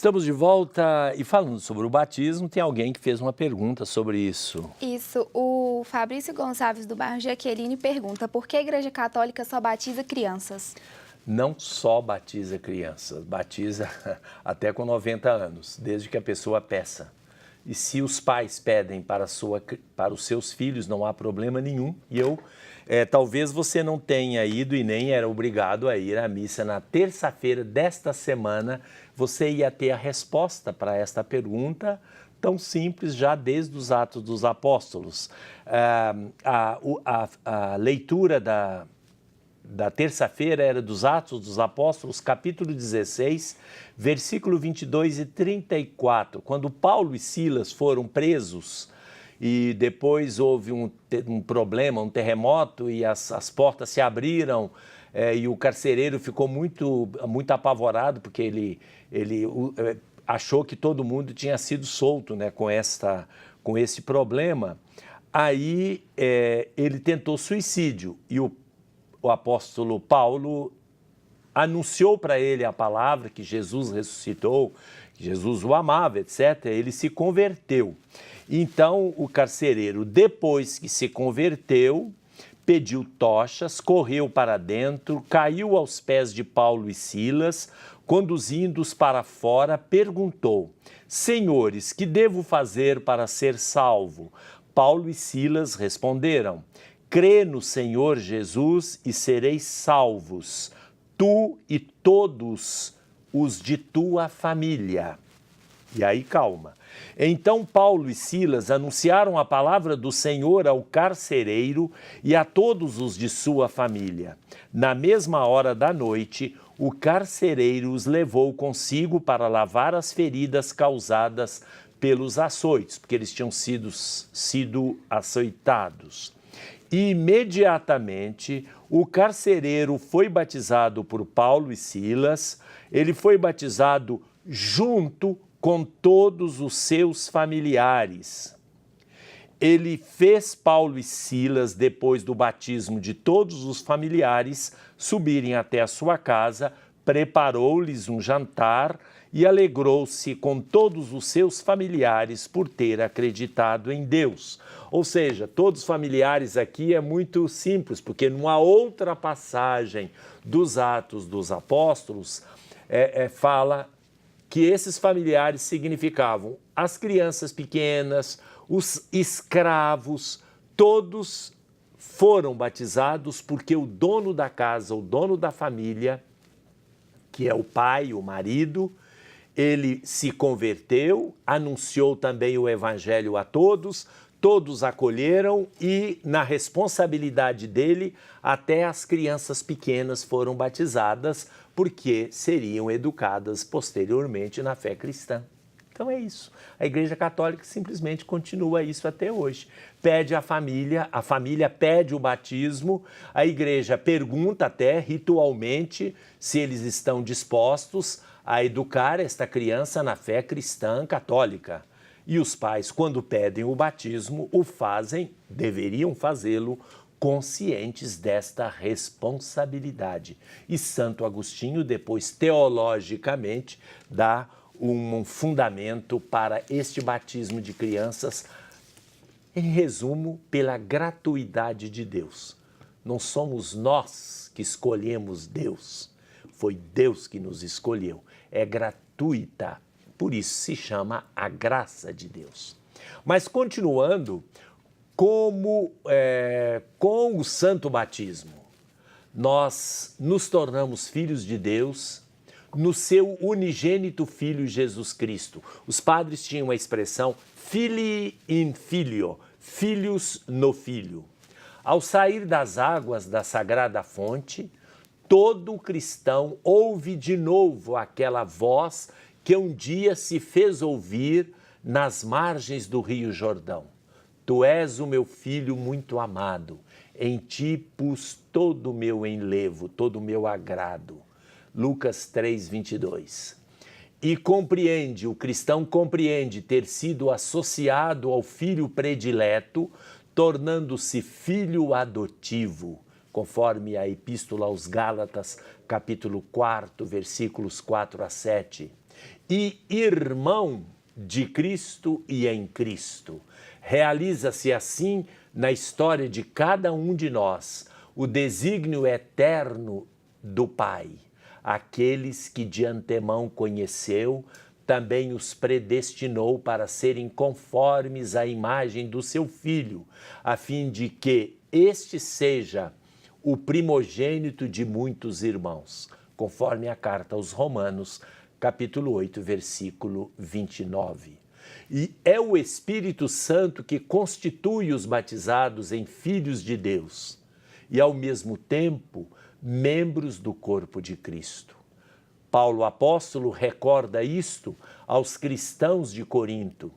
Estamos de volta e falando sobre o batismo, tem alguém que fez uma pergunta sobre isso. Isso, o Fabrício Gonçalves do bairro Jaqueline pergunta por que a Igreja Católica só batiza crianças? Não só batiza crianças, batiza até com 90 anos, desde que a pessoa peça. E se os pais pedem para os seus filhos, não há problema nenhum. E talvez você não tenha ido e nem era obrigado a ir à missa na terça-feira desta semana. Você ia ter a resposta para esta pergunta tão simples já desde os Atos dos Apóstolos. A leitura da terça-feira era dos Atos dos Apóstolos, capítulo 16, versículo 22 e 34. Quando Paulo e Silas foram presos e depois houve um problema, um terremoto e as portas se abriram e o carcereiro ficou muito apavorado porque ele achou que todo mundo tinha sido solto, né, com esse problema. Aí ele tentou suicídio e o apóstolo Paulo anunciou para ele a palavra que Jesus ressuscitou, que Jesus o amava, etc. Ele se converteu. Então, o carcereiro, depois que se converteu, pediu tochas, correu para dentro, caiu aos pés de Paulo e Silas, conduzindo-os para fora, perguntou: Senhores, que devo fazer para ser salvo? Paulo e Silas responderam: Crê no Senhor Jesus e sereis salvos, tu e todos os de tua família. E aí, calma. Então Paulo e Silas anunciaram a palavra do Senhor ao carcereiro e a todos os de sua família. Na mesma hora da noite, o carcereiro os levou consigo para lavar as feridas causadas pelos açoites, porque eles tinham sido açoitados. E imediatamente o carcereiro foi batizado por Paulo e Silas, ele foi batizado junto com todos os seus familiares. Ele fez Paulo e Silas, depois do batismo de todos os familiares, subirem até a sua casa, preparou-lhes um jantar e alegrou-se com todos os seus familiares por ter acreditado em Deus. Ou seja, todos os familiares aqui é muito simples, porque numa outra passagem dos Atos dos Apóstolos, fala que esses familiares significavam as crianças pequenas, os escravos, todos foram batizados porque o dono da casa, o dono da família, que é o pai, o marido, ele se converteu, anunciou também o evangelho a todos, todos acolheram e, na responsabilidade dele, até as crianças pequenas foram batizadas, porque seriam educadas posteriormente na fé cristã. Então é isso. A Igreja Católica simplesmente continua isso até hoje. Pede a família pede o batismo, a Igreja pergunta até ritualmente se eles estão dispostos a educar esta criança na fé cristã católica. E os pais, quando pedem o batismo, o fazem, deveriam fazê-lo, conscientes desta responsabilidade. E Santo Agostinho, depois, teologicamente, dá um fundamento para este batismo de crianças, em resumo, pela gratuidade de Deus. Não somos nós que escolhemos Deus, foi Deus que nos escolheu. É gratuita, por isso se chama a graça de Deus. Mas continuando, com o santo batismo, nós nos tornamos filhos de Deus no seu unigênito Filho Jesus Cristo. Os padres tinham a expressão filii in filio, filhos no Filho. Ao sair das águas da sagrada fonte, todo cristão ouve de novo aquela voz que um dia se fez ouvir nas margens do Rio Jordão. Tu és o meu filho muito amado, em ti pus todo o meu enlevo, todo o meu agrado. Lucas 3, 22. E o cristão compreende ter sido associado ao filho predileto, tornando-se filho adotivo, conforme a Epístola aos Gálatas, capítulo 4, versículos 4 a 7. e irmão de Cristo e em Cristo. Realiza-se assim na história de cada um de nós o desígnio eterno do Pai. Aqueles que de antemão conheceu, também os predestinou para serem conformes à imagem do seu Filho, a fim de que este seja o primogênito de muitos irmãos, conforme a carta aos Romanos, capítulo 8, versículo 29. E é o Espírito Santo que constitui os batizados em filhos de Deus e, ao mesmo tempo, membros do corpo de Cristo. Paulo apóstolo recorda isto aos cristãos de Corinto.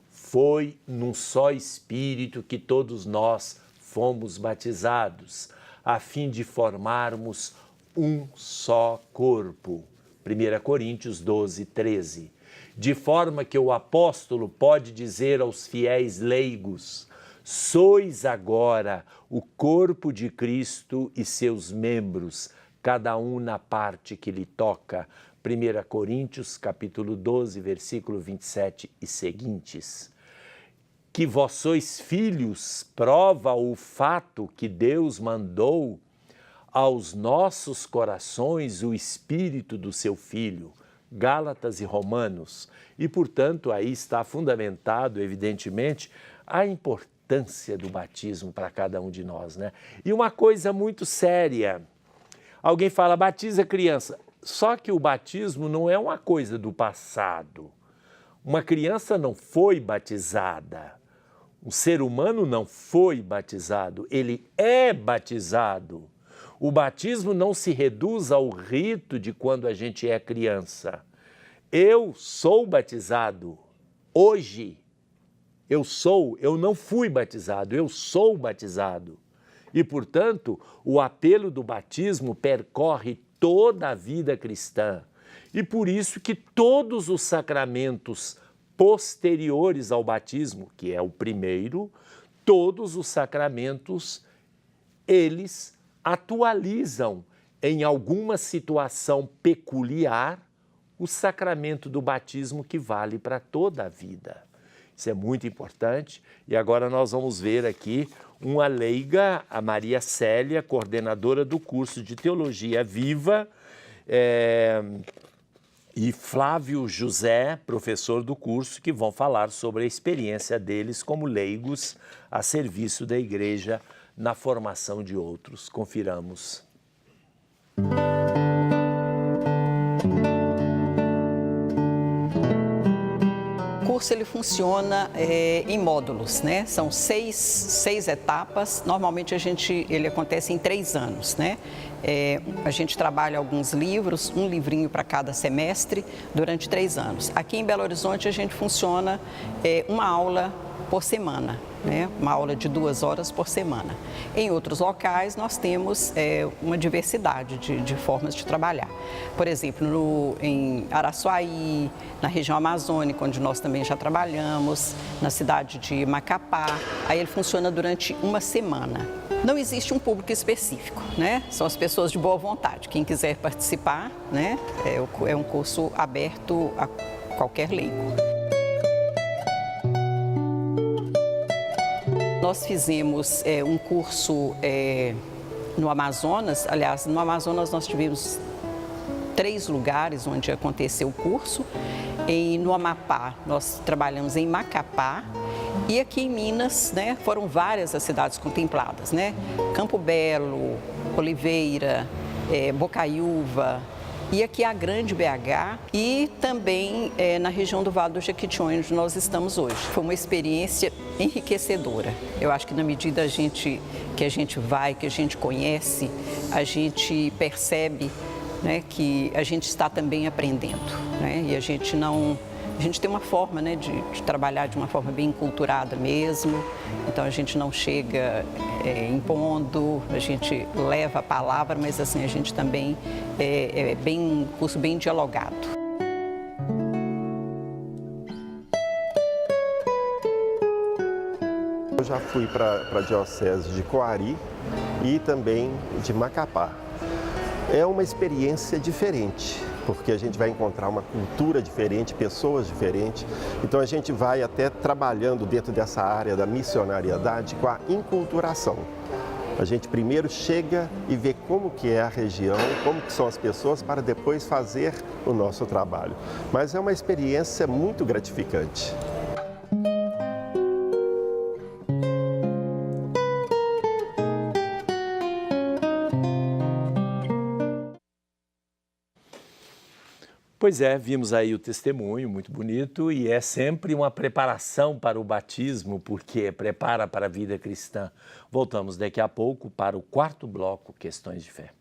Foi num só Espírito que todos nós fomos batizados, a fim de formarmos um só corpo. 1 Coríntios 12, 13. De forma que o apóstolo pode dizer aos fiéis leigos: sois agora o corpo de Cristo e seus membros, cada um na parte que lhe toca. 1 Coríntios, capítulo 12, versículo 27 e seguintes. Que vós sois filhos, prova o fato que Deus mandou aos nossos corações o Espírito do seu Filho. Gálatas e Romanos. E, portanto, aí está fundamentado, evidentemente, a importância do batismo para cada um de nós, né? E uma coisa muito séria, alguém fala, batiza criança, só que o batismo não é uma coisa do passado. Uma criança não foi batizada, um ser humano não foi batizado, ele é batizado. O batismo não se reduz ao rito de quando a gente é criança. Eu sou batizado hoje. Eu não fui batizado, eu sou batizado. E, portanto, o apelo do batismo percorre toda a vida cristã. E por isso que todos os sacramentos posteriores ao batismo, que é o primeiro, todos os sacramentos, eles atualizam em alguma situação peculiar o sacramento do batismo que vale para toda a vida. Isso é muito importante e agora nós vamos ver aqui uma leiga, a Maria Célia, coordenadora do curso de Teologia Viva, e Flávio José, professor do curso, que vão falar sobre a experiência deles como leigos a serviço da Igreja na formação de outros. Confiramos. O curso ele funciona em módulos, né? São seis etapas. Normalmente ele acontece em 3 anos, né? A gente trabalha alguns livros, um livrinho para cada semestre, durante 3 anos. Aqui em Belo Horizonte a gente funciona uma aula por semana, né? Uma aula de 2 horas por semana. Em outros locais nós temos uma diversidade de formas de trabalhar. Por exemplo, em Araçuaí, na região amazônica, onde nós também já trabalhamos, na cidade de Macapá, aí ele funciona durante uma semana. Não existe um público específico, né? São as pessoas de boa vontade. Quem quiser participar, né? É um curso aberto a qualquer leigo. Nós fizemos um curso no Amazonas. Aliás, no Amazonas nós tivemos 3 lugares onde aconteceu o curso. No Amapá, nós trabalhamos em Macapá. E aqui em Minas, né, foram várias as cidades contempladas, né? Campo Belo, Oliveira, Bocaiúva, e aqui a Grande BH e também na região do Vale do Jequitinhonha, onde nós estamos hoje. Foi uma experiência enriquecedora. Eu acho que na medida que a gente vai, que a gente conhece, a gente percebe, né, que a gente está também aprendendo, né? E a gente tem uma forma, né, de trabalhar de uma forma bem enculturada mesmo. Então a gente não chega impondo, a gente leva a palavra, mas assim a gente também um curso bem dialogado. Eu já fui para a Diocese de Coari e também de Macapá. É uma experiência diferente. porque a gente vai encontrar uma cultura diferente, pessoas diferentes. Então a gente vai até trabalhando dentro dessa área da missionariedade com a inculturação. A gente primeiro chega e vê como que é a região, como que são as pessoas, para depois fazer o nosso trabalho. Mas é uma experiência muito gratificante. Pois é, vimos aí o testemunho, muito bonito, e é sempre uma preparação para o batismo, porque prepara para a vida cristã. Voltamos daqui a pouco para o quarto bloco, Questões de Fé.